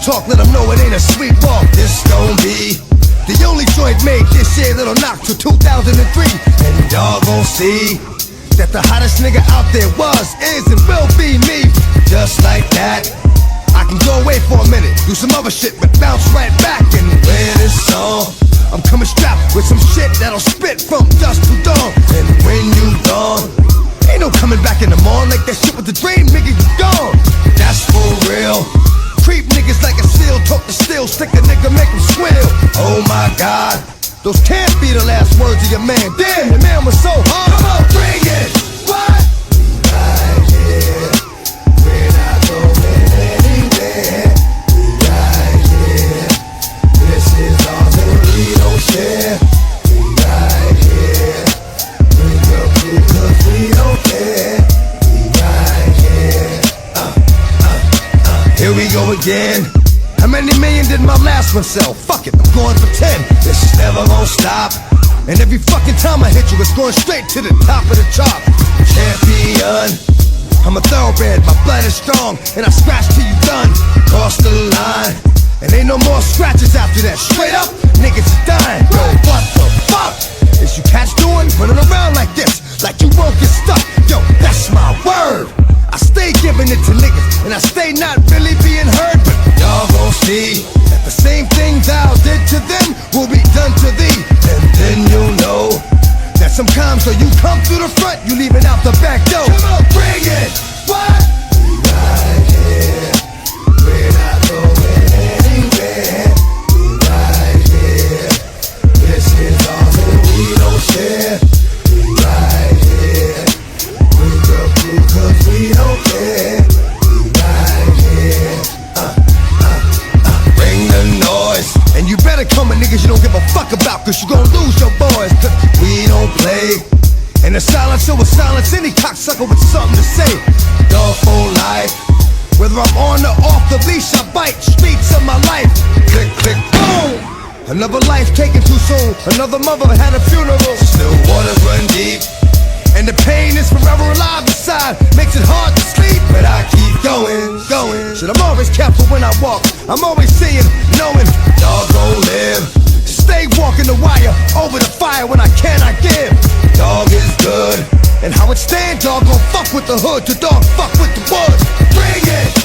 talk, let them know it ain't a sweet walk. This gon' be the only joint made this year that'll knock till 2003. And y'all gon' see that the hottest nigga out there was, is, and will be me. Just like that, I can go away for a minute, do some other shit, but bounce right back and wear this song. I'm coming strapped with some shit that'll spit from dusk to dawn. And when you gone, ain't no coming back in the morning. Like that shit with the dream, nigga, you gone. That's for real. Creep niggas like a seal, talk the steel, stick a nigga, make him squeal. Oh my God, those can't be the last words of your man. Damn, your man was so hard. Come on, bring it. What? Right here, we're not going anywhere. Right here, this is all that we don't share. Right here, bring your crew 'cause we don't care. Right here, here we go again. How many million did my last one sell? Fuck it, I'm going for 10. This is never gonna stop. And every fucking time I hit you, it's going straight to the top of the chart. Champion, I'm a thoroughbred, my blood is strong, and I scratch till you done. Cross the line, and ain't no more scratches after that. Straight up, niggas is dying. Yo, what the fuck is you cats doing? Running around like this, like you won't get stuck. Yo, that's my word. I stay giving it to niggas, and I stay not really being heard. But y'all gon' see that the same thing thou did to them will be done to thee. And then you'll know that sometimes when you come through the front, you leaving out the back door. Come on, bring it. What? We right here, we're not going anywhere. We right here, this is all that we don't share. We right here, bring your crew 'cause we don't care. We right here, bring the noise. And you better come with niggas you don't give a fuck about, 'cause you gon' lose your boys. 'Cause we don't play. And the silencer will silence any cocksucker with something to say. Dog for life. Whether I'm on or off the leash, I bite. Streets of my life. Click, click, boom. Another life taken too soon. Another mother had a funeral. Still waters run deep, and the pain is forever alive inside. Makes it hard to sleep, but I keep going, going. Shit, I'm always careful when I walk. I'm always seeing, knowing, dog gon' live. Stay walking the wire, over the fire when I cannot give. Dog is good, and how it stand, dog gon' fuck with the hood. The dog fuck with the wood. Bring it.